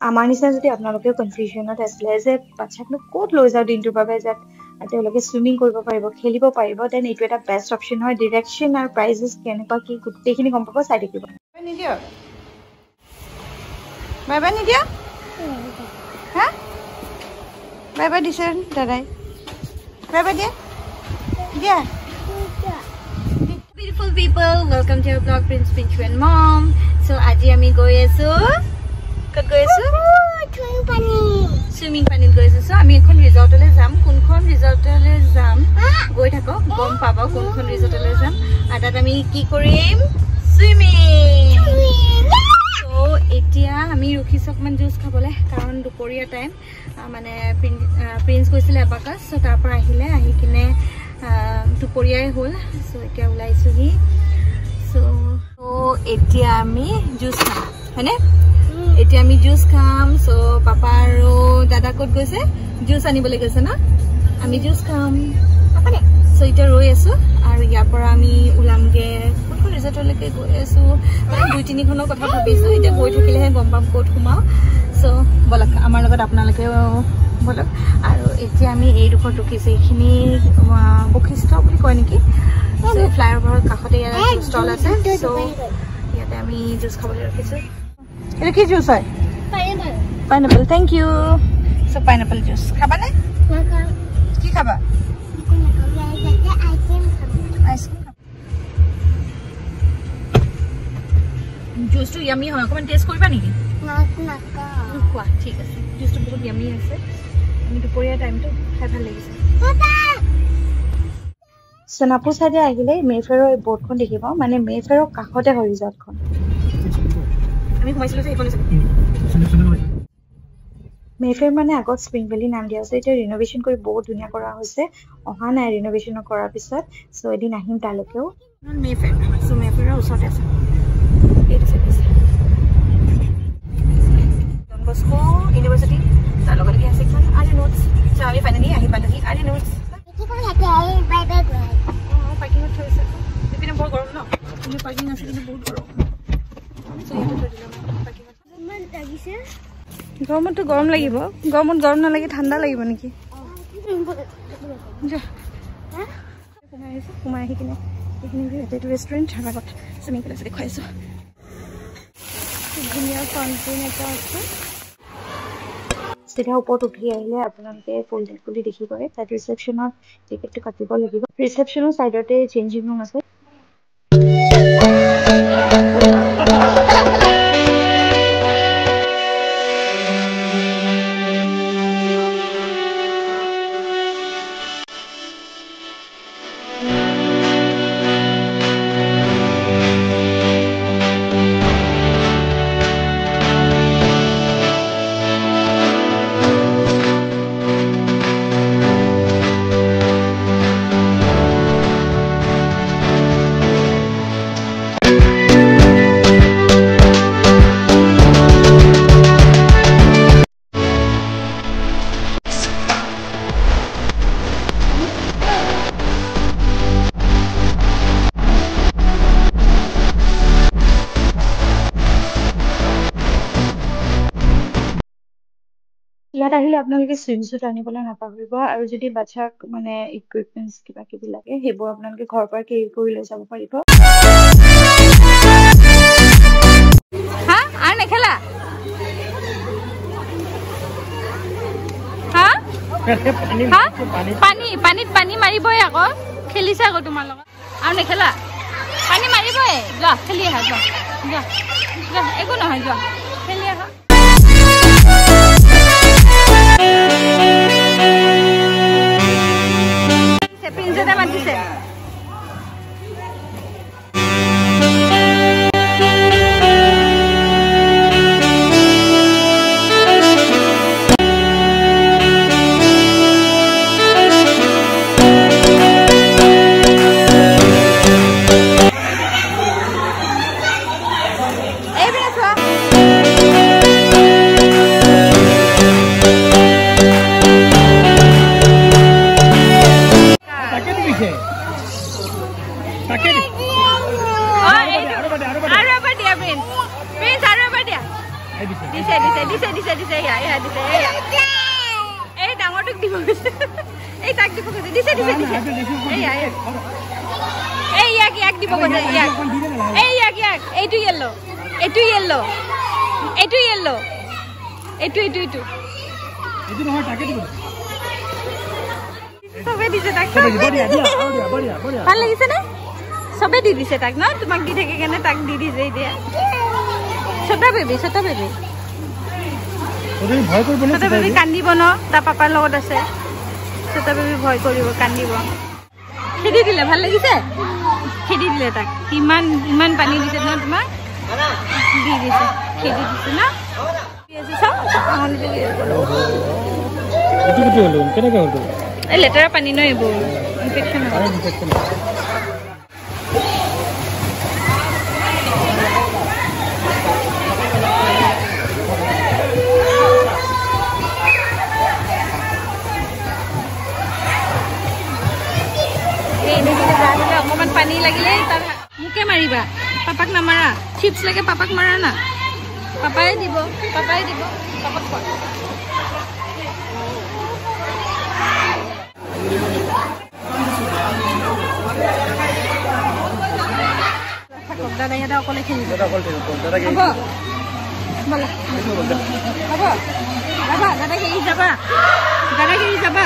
আমাৰ নিচিনা যদি আপোনালোকে কনফিউজনত আছিলে যে বাচ্ছাকনো ক'ত লৈ যাওঁ দিনটোৰ বাবে যে তেওঁলোকে চুইমিং কৰিব পাৰিব খেলিব পাৰিব দেন এইটো এটা বেষ্ট অপশ্যন হয় ডিৰেকশ্যন আৰু প্ৰাইজেছ কেনেকুৱা কি গোটেইখিনি গম পাব চাই থাকিব নিদিয় বাই বাই নিদিয় হা বাই বাই দিছে দাদাই বাই বাই দিয়া দিয়া Beautiful people, welcome to our vlog Prince Pinchu and Mom. So aji ami goi asu. Kat goi asu? Swimming pani goi asu. So ami ekhon resort le jam. Kunkhon resort le jam. Goi thako gom paba kunkhon resort le jam. Atat ami ki korim? Swimming. So etia ami rukhishok man juice khabole karon duporia time mane Prince goisile abakas. So tar pora ahile ahi kine দুপৰীয়াই হ'ল so এতিয়া ওলাইছোহি so এতিয়া আমি juice খাম হয়নে এতিয়া আমি juice খাম so papa আৰু দাদা ক'ত গৈছে জুচ আনিবলৈ গৈছে না আমি জুচ খাম পাপানে সো এতিয়া ৰৈ আছো আৰু ইয়াৰ পৰা আমি ওলামগে কোনখন ৰিজৰ্টলৈকে গৈ আছো মানে 2-3খনৰ কথা ভাবিছো এতিয়া গৈ থাকিলেহে গম পাম ক'ত সোমাও সো বলক আমাৰ লগত আপোনালোকে বলক আৰু এতিয়া আমি এই দুখৰ টুকিছে এইখিনি বখিষ্ট বুলি কয় নেকি ফ্লাইঅভাৰৰ কাষতে ইয়াত ষ্টল আছে সো ইয়াতে আমি জুচ খাবলৈ ৰাখিছো এটা কি জুচ হয় pineapple thank you so pineapple juice খাবানে কি খাবা আইসক্রিম জুচটো ইয়ামি হয় অকমান টেষ্ট কৰিবা নেকি কোৱা ঠিক আছে জুচটো বহুত ইয়ামি আছে আমি দুপৰীয়া টাইমটো খাই ভাল লাগিছে সোনাপুৰ চাইডে আহিলে মেফেৰৰ এই বোৰ্ডখন দেখিব মানে মেফেৰৰ কাষতে হয় ৰিজৰ্টখন আমি সোমাইছিলো যে এইফালে মেফেৰ মানে আগত স্প্ৰিং ভেলী নাম দিয়া আছে এতিয়া ৰিন'ভেশ্যন কৰি বহুত ধুনীয়া কৰা হৈছে অহা নাই ৰিন'ভেশ্যন কৰাৰ পিছত সো এদিন আহিম তালৈকেও মেফেৰ সো মেফেৰৰ ওচৰতে আছে এইটো চাইছে ডন বস্কো ইউনিভাৰ্চিটি তাৰ লগত কি আছে এখন আৰি নোটছ সো আমি ফাইনেলি আহি পালোহি আৰি নোটছ পাৰ্কিঙত থৈছে এইপিনে বৰ গৰম ন কিন্তু পাৰ্কিং আছে কিন্তু বহুত গৰম সো ইয়াতে থৈ দিলাম পাৰ্কিঙত ইমান লাগিছে গৰমতো গৰম লাগিব গৰমত গৰম নালাগে ঠাণ্ডা লাগিব নেকি সোমাই আহি কিনে এইখিনি এইটো ৰেষ্টুৰেণ্ট আগত চুইমিং পুল আছে দেখুৱাইছোঁ ধুনীয়া ফাউণ্টেইন এটা আছে চিধা ওপৰত উঠি আহিলে আপোনালোকে ফুল ডেক বুলি দেখি পায় তাত ৰিচেপশ্যনত টিকেটটো কাটিব লাগিব ৰিচেপশ্যনৰ ছাইডতে চেঞ্জিং ৰুম আছে ইয়াত আহিলে আপোনালোকে সুইমছুট আনিবলৈ নাপাহৰিব আৰু যদি বাচ্চাক মানে ইকুইপমেণ্টছ কিবা কিবি লাগে সেইবোৰ আপোনালোকে ঘৰৰ পৰা কেৰি কৰি লৈ যাব পাৰিব হা আৰু নেখেলা হা পানী মাৰিবই আকৌ খেলিছে আকৌ তোমাৰ লগত আৰু নেখেলা পানী মাৰিবই যোৱা খেলি আহা যোৱা একো নহয় যোৱা খেলি আহা প্ৰিন্সেছে মাতিছে এইপিনে চোৱা দিছে এই ডাঙৰটোক দিব গৈছে এই তাক দিব গৈছে দিছে এই ইয়াক দিব গৈছে ইয়াক এইটো ইয়েলো নহয় তাকে দিব সবে দিছে তাক ভাল লাগিছে না সবে দি দিছে তাক না তোমাক দি থাকে কেনে তাক দি দিছে এতিয়া ছোটা বেবি ভয় কৰিব না ছোটা বেবি কান্দিব ন তাৰ পাপাৰ লগত আছে ছোটা বেবি ভয় কৰিব কান্দিব খেদি দিলে ভাল লাগিছে খেদি দিলে তাক ইমান পানী দিছে ন তোমাক দি দিছে খেদি দিছে না এই লেতেৰা পানী ন এইবোৰ ইনফেকশ্যন হ'ব অকমান পানী লাগিলে তাৰ মুখে মাৰিবা পাপাক নামাৰা চিপছ লাগে পাপাক মাৰা না পাপাই দিব পাপাক খোৱা দাদা ইয়াতে অকলে খেলিব হ'ব দাদা এৰি যাবা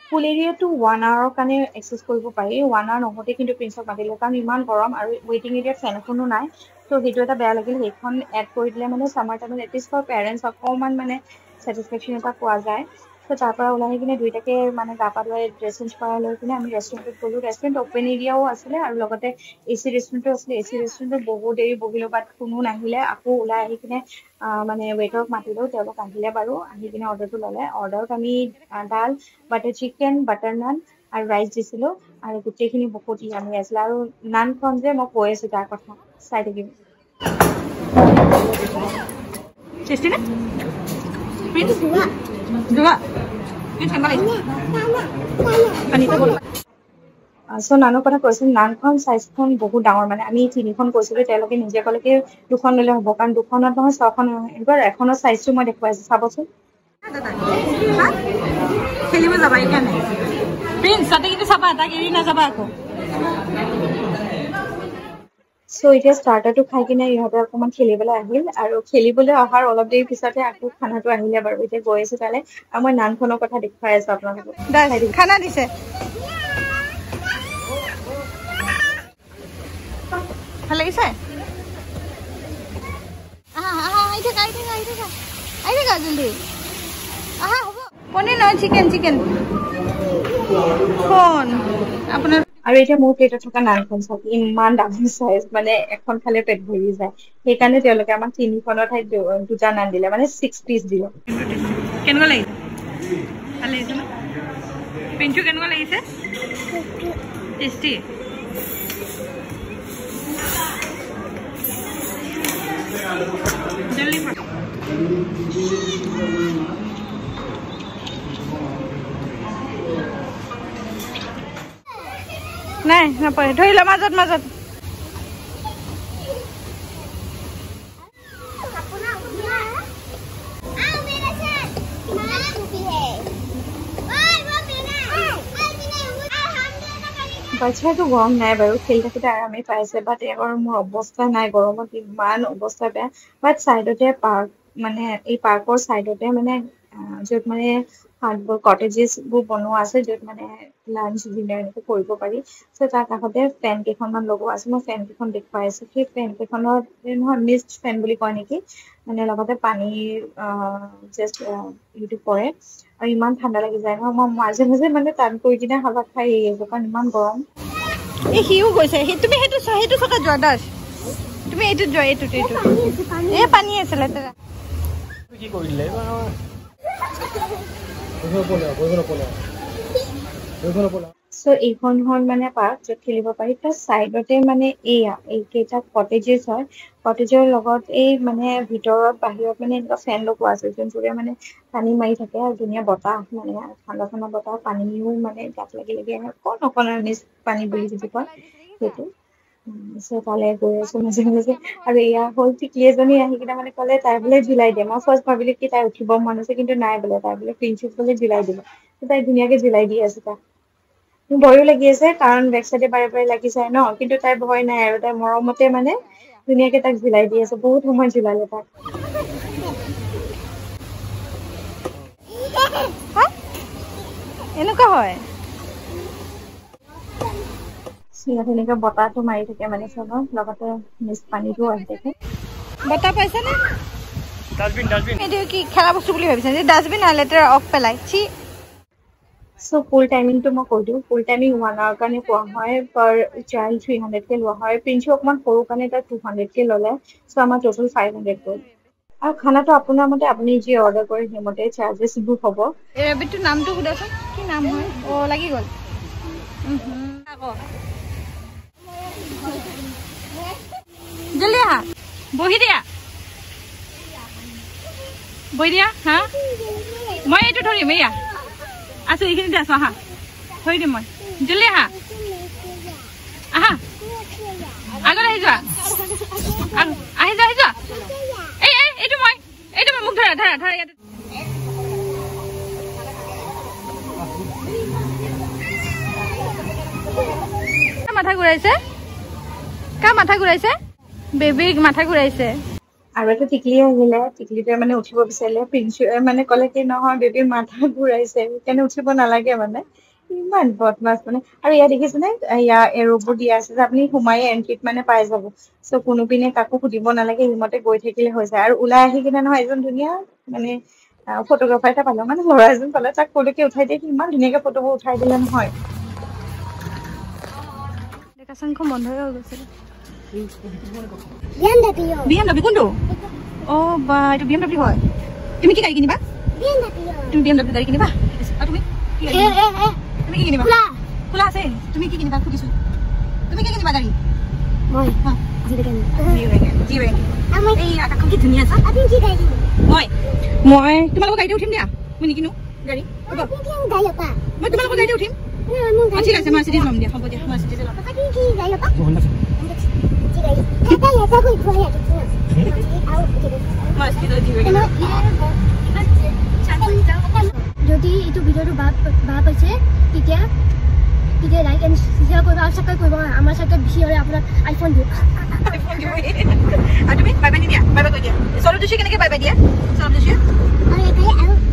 পুল এৰিয়াটো 1 আৱাৰৰ কাৰণে এক্সেছ কৰিব পাৰি 1 আৱাৰ নহওঁতে কিন্তু প্ৰিন্সক মাতিলে কাৰণ ইমান গৰম আৰু ৱেইটিং এৰিয়াত ফেন এখনো নাই ত' সেইটো এটা বেয়া লাগিল সেইখন এড কৰি দিলে মানে ছামাৰ টাইমত এটলিষ্ট ফৰ পেৰেণ্টছ অকণমান মানে ছেটিছফেকশ্যন এটা পোৱা যায় ত' তাৰ পৰা ওলাই আহি কিনে দুইটাকে মানে গা পা ধুৱাই ড্ৰেছ চেঞ্জ কৰাই লৈ কিনে আমি ৰেষ্টুৰেণ্টত গ'লোঁ ৰেষ্টুৰেণ্ট অ'পেন এৰিয়াও আছিলে আৰু লগতে AC ৰেষ্টুৰেণ্টো আছিলে AC ৰেষ্টুৰেণ্টত বহুত দেৰি বহিলোঁ বাট কোনো নাহিলে আকৌ ওলাই আহি কিনে মানে ৱেইটাৰক মাতিলোঁ তেওঁলোক আহিলে বাৰু আহি কিনে অৰ্ডাৰটো ল'লে অৰ্ডাৰত আমি দাল বাটাৰ চিকেন বাটাৰ নান আৰু ৰাইচ দিছিলোঁ আৰু গোটেইখিনি বহুত ইয়ামি আছিলে আৰু নানখন যে মই কৈ আছোঁ তাৰ কথা চাই থাকিম টেষ্টি নে চ' নানৰ কথা কৈছিল নানখন চাইজখন বহুত ডাঙৰ মানে আমি 3খন কৈছিলোঁ তেওঁলোকে নিজে ক'লে কি 2খন ল'লে হ'ব কাৰণ 2খনত নহয় 6খন এইবাৰ এখনৰ চাইজটো মই দেখুৱাইছোঁ চাবচোন খেলিব যাবা এইকাৰণে প্ৰিন্স তাতে কিন্তু চাবা তাক এৰি নাযাবা আকৌ চ' এতিয়া ষ্টাৰ্টাৰটো খাই কিনে ইহঁতে অকণমান খেলিবলৈ আহিল আৰু খেলিবলৈ অহাৰ অলপ দেৰি পিছতে আকৌ খানাটো আহিলে বাৰু এতিয়া গৈ আছোঁ তালৈ আৰু মই নানখনৰ কথা দেখুৱাই আছোঁ আপোনালোকক খানা দিছে ভাল লাগিছে জলদি আহা হ'ব পনীৰ নহয় চিকেন কোন আপোনাৰ আৰু এতিয়া মোৰ প্লেটত থকা নানখন চাওক ইমান ডাঙৰ চাইজ মানে এখন খালে পেট ভৰি যায় সেইকাৰণে তেওঁলোকে আমাক 3খনৰ ঠাইত 2টা নান দিলে মানে 6 পিচ দিলে কেনেকুৱা লাগিছে ভাল লাগিছে ন পিঞ্চু কেনেকুৱা লাগিছে টেষ্টি জলদি নাই নাপায় ধৰি ল মাজত বাচ্চাটো গৰম নাই বাৰু খেলি থাকোঁতে আৰামেই পাইছে বাট এবাৰ মোৰ অৱস্থা নাই গৰমত ইমান অৱস্থা বেয়া বাট ছাইডতে পাৰ্ক মানে এই পাৰ্কৰ ছাইডতে মানে য'ত মানে হাতবোৰ কটেজেছবোৰ বনোৱা আছে য'ত মানে লাঞ্চ ডিনাৰ এনেকৈ কৰিব পাৰি চ' তাৰ কাষতে ফেন কেইখনমান লগোৱা আছে মই ফেন কেইখন দেখুৱাই আছোঁ সেই ফেন কেইখনত নহয় মিষ্ট ফেন বুলি কয় নেকি মানে লগতে পানীৰ জাষ্ট ইউটিউব পৰে আৰু ইমান ঠাণ্ডা লাগি যায় নহয় মই মাজে মানে টান কৰি কিনে হাৱা খাই আহিছোঁ কাৰণ ইমান গৰম এই সিও গৈছে তুমি সেইটো থকা যোৱা দাস তুমি এইটোত যোৱা এইটোত এই পানী আছে লেতেৰা কি কৰিলে সো এইখন হল মানে পাৰ্ক য'ত খেলিব পাৰি প্লাছ চাইডতে মানে এইকেইটা কটেজেছ হয় কটেজৰ লগত এই মানে ভিতৰত বাহিৰত মানে এনেকুৱা ফেন লগোৱা আছে যোনটোৰে মানে পানী মাৰি থাকে আৰু ধুনীয়া বতাহ মানে ঠাণ্ডা ঠাণ্ডা বতাহ পানীও মানে গাত লাগি লাগি আহে অকণ মিছ পানী বুলি বুজি কয় সেইটো তালে গৈ আছো মাজে মাজে আৰু এয়া হ'ল টিকলি এজনী আহি কিনে মানে ক'লে তাই বোলে ঝুলাই দিয়ে মই ফাৰ্ষ্ট ভাবিলো কি তাই উঠিব মন আছে কিন্তু নাই বোলে তাই বোলে প্ৰিন্সিপ বোলে ঝুলাই দিব তাই ধুনীয়াকে ঝুলাই দি আছে তাই মোৰ ভয়ো লাগি আছে কাৰণ বেক চাইডে বাৰে বাৰে লাগি যায় ন কিন্তু তাই ভয় নাই আৰু তাই মৰমতে মানে ধুনীয়াকে তাক ঝুলাই দি আছে বহুত সময় ঝুলালে তাক এনেকুৱা হয় ধুনীয়াকে বতাহটো মাৰি থাকে মানে চব লগতে মিছ পানীটো আহি থাকে বতাহ পাইছে নে ডাষ্টবিন এইটো কি খেলা বস্তু বুলি ভাবিছে যে ডাষ্টবিন না লেটাৰ অফ পেলাই ছি সো ফুল টাইমিংটো মই কৈ দিওঁ ফুল টাইমিং 1 আৱাৰ কাৰণে কোৱা হয় পাৰ চাইল্ড 300 কে লোৱা হয় প্ৰিন্সি অকমান সৰু কাৰণে তাত 200 কে ল'লে সো আমাৰ টোটাল 500 গ'ল আৰু খানাটো আপোনাৰ মতে আপুনি যি অৰ্ডাৰ কৰে সেইমতে চাৰ্জেছ বুক হ'ব এই ৰেবিটটোৰ নামটো সুধাচোন কি নাম হয় অ লাগি গ'ল আকৌ জলদি আহা বহি দিয়া হা মই এইটো ধৰিম এয়া আছো এইখিনিতে আছো আহা ধৰি দিম মই জলদি আহা আগলৈ আহি যোৱা এইটো মই মোক ধৰা ইয়াতে মাথা ঘূৰাইছে বেবীক মাথা ঘূৰাইছে আৰু এটা টিকলি আহিলে টিকলিটোৱে মানে উঠিব বিচাৰিলে প্ৰিন্সিয়ে মানে ক'লে কি নহয় বেবীৰ মাথা ঘূৰাইছে সেইকাৰণে উঠিব নালাগে মানে ইমান বদমাছ মানে আৰু ইয়াত দেখিছেনে ইয়াৰ এৰোবোৰ দিয়া আছে যে আপুনি সোমাই এণ্ট্ৰিত মানে পাই যাব চ' কোনোপিনে কাকো সুধিব নালাগে সিমতে গৈ থাকিলে হৈ যায় আৰু ওলাই আহি কিনে নহয় এজন ধুনীয়া মানে ফটোগ্ৰাফাৰ এটা পালো মানে ল'ৰা এজন পালে তাক ক'লৈকে উঠাই দিয়ে ইমান ধুনীয়াকে ফটোবোৰ উঠাই দিলে নহয় ডেকাচনখন বন্ধ হৈ গৈছিল BMW কোনটো অ বা এইটো BMW হয় তুমি কি গাড়ী কিনিবা তুমি BMW গাড়ী কিনিবা আৰু তুমি কি কিনিবা খোলা আছে তুমি কি কিনিবা খুদিছো তুমি কি কিনিবা গাড়ী মই এই আকাশখন কি ধুনীয়া আছে আপুনি কি গাড়ী মই তোমালোকৰ গাড়ীতে উঠিম দিয়া মই নিকিনো গাড়ী মই তোমালোকৰ গাড়ীতে উঠিম ঠিক আছে মাৰ্চিডিজ ল'ম দিয়া হ'ব দিয়া মাৰ্চিডিজ ল'ম যদি এইটো ভিডিঅ'টো ভাল পাইছে তেতিয়া লাইক এণ্ড শ্বেয়াৰ কৰিব আৰু ছাবস্ক্ৰাইব কৰিব আমাৰ ছাবস্ক্ৰাইব বেছি হ'লে আপোনাক আইফোন দিওঁ আৰু তুমি বাই বাই দিয়া বাই বাই কৈ দিয়া চলো দুছি কেনেকৈ বাই বাই দিয়া চলো দুছি আৰু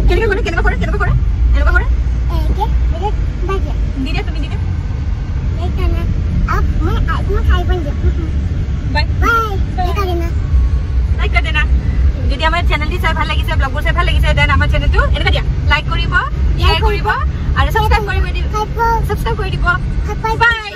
কেনেকৈ কৰে এনেকুৱা কৰে দি দিয়া তুমি দি দিয়া লাইক কৰি দেনা যদি আমাৰ চেনেলটি চাই ভাল লাগিছে ব্লগবোৰ চাই ভাল লাগিছে দেন আমাৰ চেনেলটো এনেকৈ দিয়া লাইক কৰিব শ্বেয়াৰ কৰিব আৰু ছাবস্ক্ৰাইব কৰি দিব বাই